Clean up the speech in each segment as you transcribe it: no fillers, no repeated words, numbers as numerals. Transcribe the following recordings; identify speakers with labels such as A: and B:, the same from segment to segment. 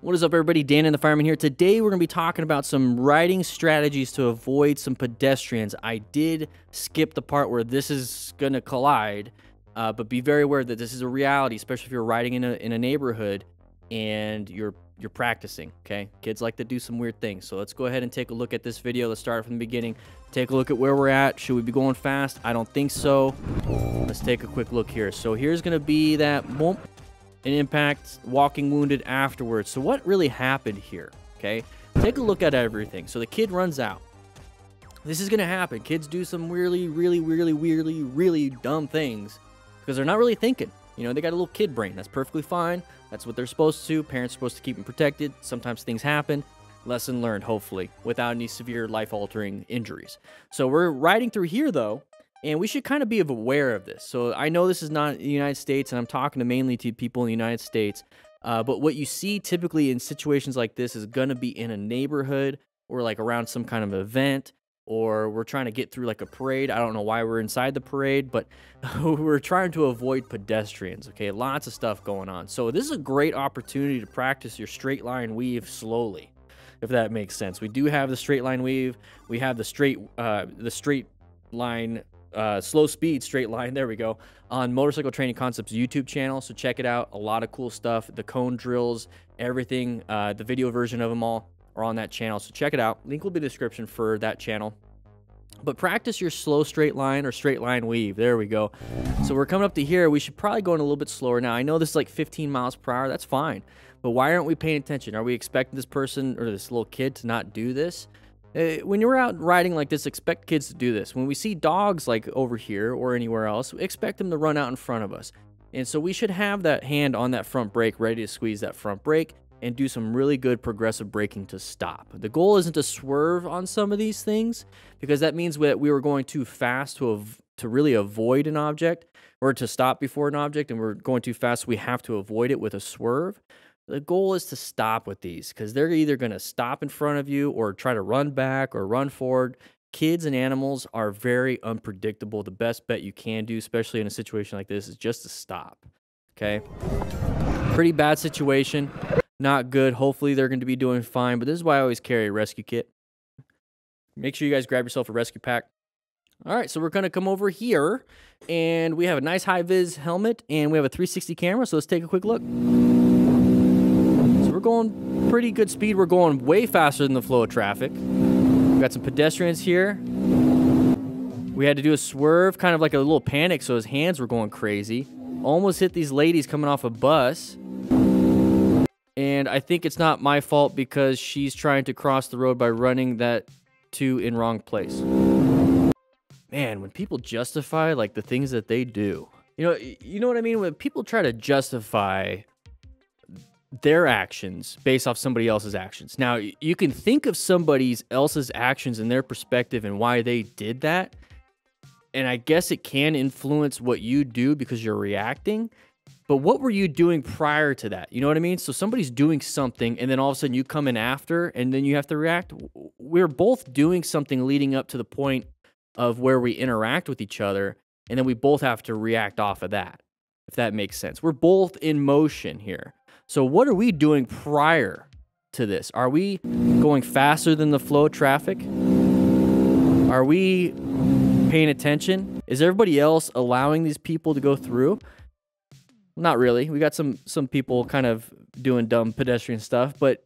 A: What is up, everybody? DanDanTheFireman here. Today we're going to be talking about some riding strategies to avoid some pedestrians. I did skip the part where this is going to collide, but be very aware that this is a reality, especially if you're riding in a neighborhood and you're practicing, okay? Kids like to do some weird things. So let's go ahead and take a look at this video. Let's start from the beginning. Take a look at where we're at. Should we be going fast? I don't think so. Let's take a quick look here. So here's going to be that boom, an impact, walking wounded afterwards. So what really happened here, okay? Take a look at everything. So the kid runs out. This is going to happen. Kids do some really dumb things because they're not really thinking. You know, they got a little kid brain. That's perfectly fine. That's what they're supposed to. Parents are supposed to keep them protected. Sometimes things happen. Lesson learned, hopefully, without any severe life-altering injuries. So we're riding through here, though, and we should kind of be aware of this. So I know this is not the United States, and I'm talking mainly to people in the United States. But what you see typically in situations like this is going to be in a neighborhood or like around some kind of event, or we're trying to get through like a parade. I don't know why we're inside the parade, but we're trying to avoid pedestrians, okay? Lots of stuff going on. So this is a great opportunity to practice your straight line weave slowly, if that makes sense. We do have the straight line weave. We have the straight line, slow speed straight line, there we go, on Motorcycle Training Concepts YouTube channel. So check it out. A lot of cool stuff. The cone drills, everything, the video version of them all are on that channel, so check it out. Link will be in the description for that channel. But practice your slow straight line or straight line weave. There we go. So we're coming up to here. We should probably go in a little bit slower. Now, I know this is like 15 miles per hour. That's fine. But why aren't we paying attention? Are we expecting this person or this little kid to not do this? When you're out riding like this, expect kids to do this. When we see dogs like over here or anywhere else, expect them to run out in front of us. And so we should have that hand on that front brake, ready to squeeze that front brake and do some really good progressive braking to stop. The goal isn't to swerve on some of these things, because that means that we were going too fast to really avoid an object, or to stop before an object, and we're going too fast, so we have to avoid it with a swerve. The goal is to stop with these, because they're either going to stop in front of you or try to run back or run forward. Kids and animals are very unpredictable. The best bet you can do, especially in a situation like this, is just to stop, okay? Pretty bad situation. Not good. Hopefully they're going to be doing fine, but this is why I always carry a rescue kit. Make sure you guys grab yourself a rescue pack. All right, so we're going to come over here, and we have a nice high-vis helmet, and we have a 360 camera, so let's take a quick look. So we're going pretty good speed. We're going way faster than the flow of traffic. We've got some pedestrians here. We had to do a swerve, kind of like a little panic, so his hands were going crazy. Almost hit these ladies coming off a bus. And I think it's not my fault because she's trying to cross the road by running that two in wrong place. Man, when people justify like the things that they do, you know what I mean? When people try to justify their actions based off somebody else's actions. Now, you can think of somebody else's actions and their perspective and why they did that. And I guess it can influence what you do because you're reacting. But what were you doing prior to that? You know what I mean? So somebody's doing something, and then all of a sudden you come in after, and then you have to react. We're both doing something leading up to the point of where we interact with each other, and then we both have to react off of that, if that makes sense. We're both in motion here. So what are we doing prior to this? Are we going faster than the flow of traffic? Are we paying attention? Is everybody else allowing these people to go through? Not really. We got some people kind of doing dumb pedestrian stuff, but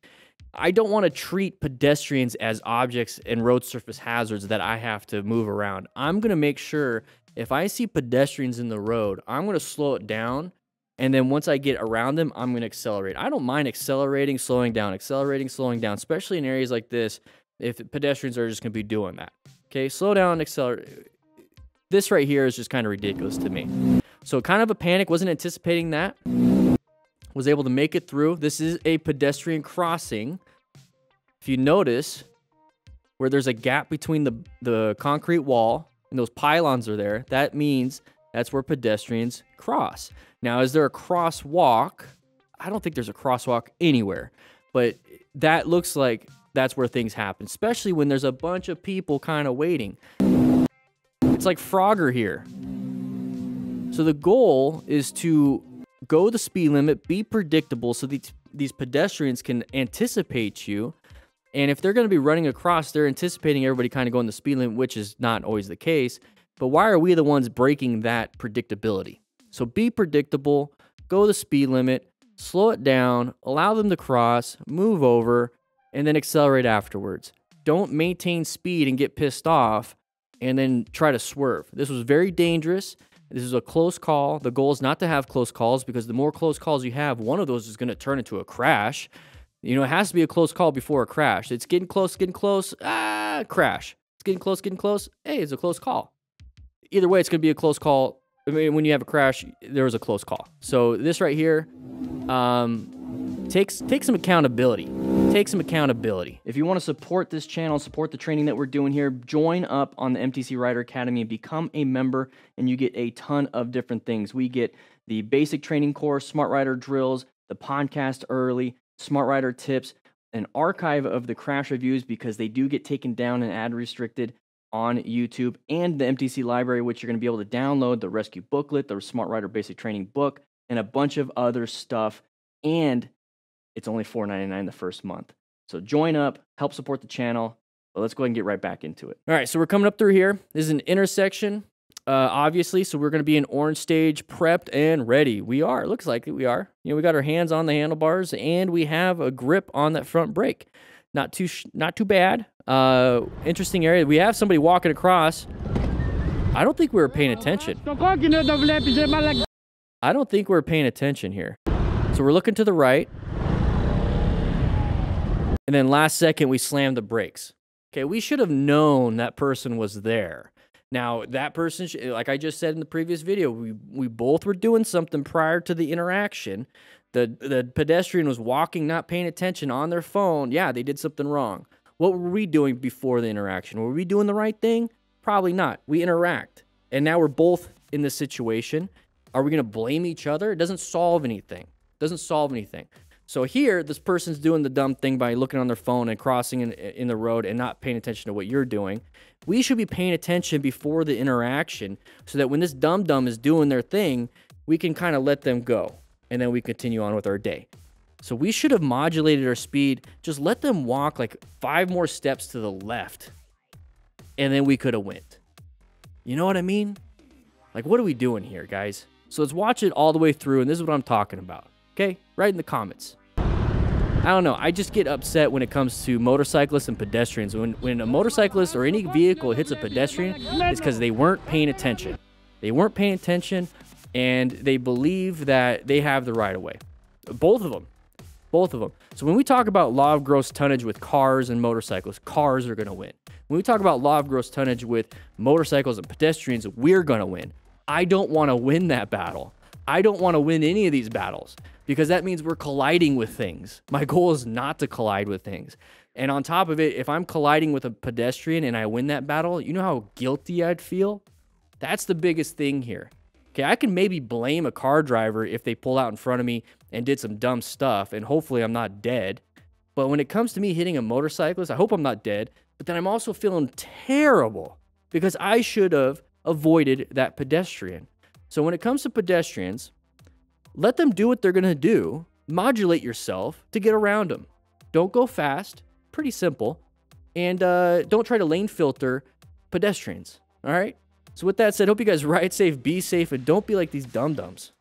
A: I don't want to treat pedestrians as objects and road surface hazards that I have to move around. I'm going to make sure if I see pedestrians in the road, I'm going to slow it down, and then once I get around them, I'm going to accelerate. I don't mind accelerating, slowing down, especially in areas like this if pedestrians are just going to be doing that. Okay, slow down, accelerate. This right here is just kind of ridiculous to me. So kind of a panic, wasn't anticipating that. Was able to make it through. This is a pedestrian crossing. If you notice, where there's a gap between the concrete wall and those pylons are there, that means that's where pedestrians cross. Now, is there a crosswalk? I don't think there's a crosswalk anywhere, but that looks like that's where things happen, especially when there's a bunch of people kind of waiting. It's like Frogger here. So the goal is to go the speed limit, be predictable, so these pedestrians can anticipate you. And if they're going to be running across, they're anticipating everybody kind of going the speed limit, which is not always the case. But why are we the ones breaking that predictability? So be predictable, go the speed limit, slow it down, allow them to cross, move over, and then accelerate afterwards. Don't maintain speed and get pissed off and then try to swerve. This was very dangerous. This is a close call. The goal is not to have close calls, because the more close calls you have, one of those is going to turn into a crash. You know, it has to be a close call before a crash. It's getting close, crash. It's getting close, hey, it's a close call. Either way, it's going to be a close call. I mean, when you have a crash, there was a close call. So this right here, take some accountability. Take some accountability. If you want to support this channel, support the training that we're doing here, join up on the MTC Rider Academy and become a member, and you get a ton of different things. We get the basic training course, Smart Rider drills, the podcast early, Smart Rider tips, an archive of the crash reviews, because they do get taken down and ad restricted on YouTube, and the MTC library, which you're going to be able to download the rescue booklet, the Smart Rider basic training book, and a bunch of other stuff. And it's only $4.99 the first month. So join up, help support the channel. But let's go ahead and get right back into it. All right, so we're coming up through here. This is an intersection, obviously. So we're going to be in orange stage, prepped and ready. We are. It looks like we are. You know, we got our hands on the handlebars, and we have a grip on that front brake. Not too bad. Interesting area. We have somebody walking across. I don't think we were paying attention. I don't think we're paying attention here. So we're looking to the right. And then last second, we slammed the brakes. Okay, we should have known that person was there. Now, that person, like I just said in the previous video, we both were doing something prior to the interaction. The pedestrian was walking, not paying attention on their phone. Yeah, they did something wrong. What were we doing before the interaction? Were we doing the right thing? Probably not. We interact. And now we're both in this situation. Are we going to blame each other? It doesn't solve anything. It doesn't solve anything. So here, this person's doing the dumb thing by looking on their phone and crossing in the road and not paying attention to what you're doing. We should be paying attention before the interaction, so that when this dum-dum is doing their thing, we can kind of let them go, and then we continue on with our day. So we should have modulated our speed. Just let them walk like 5 more steps to the left, and then we could have went. You know what I mean? Like, what are we doing here, guys? So let's watch it all the way through, and this is what I'm talking about. Okay? Write in the comments. I don't know. I just get upset when it comes to motorcyclists and pedestrians. When a motorcyclist or any vehicle hits a pedestrian, it's because they weren't paying attention. They weren't paying attention, and they believe that they have the right of way. Both of them. Both of them. So when we talk about law of gross tonnage with cars and motorcycles, cars are going to win. When we talk about law of gross tonnage with motorcycles and pedestrians, we're going to win. I don't want to win that battle. I don't want to win any of these battles, because that means we're colliding with things. My goal is not to collide with things. And on top of it, if I'm colliding with a pedestrian and I win that battle, you know how guilty I'd feel? That's the biggest thing here. Okay, I can maybe blame a car driver if they pull out in front of me and did some dumb stuff, and hopefully I'm not dead. But when it comes to me hitting a motorcyclist, I hope I'm not dead, but then I'm also feeling terrible because I should have avoided that pedestrian. So when it comes to pedestrians, let them do what they're going to do. Modulate yourself to get around them. Don't go fast. Pretty simple. And don't try to lane filter pedestrians. All right? So with that said, hope you guys ride safe, be safe, and don't be like these dum-dums.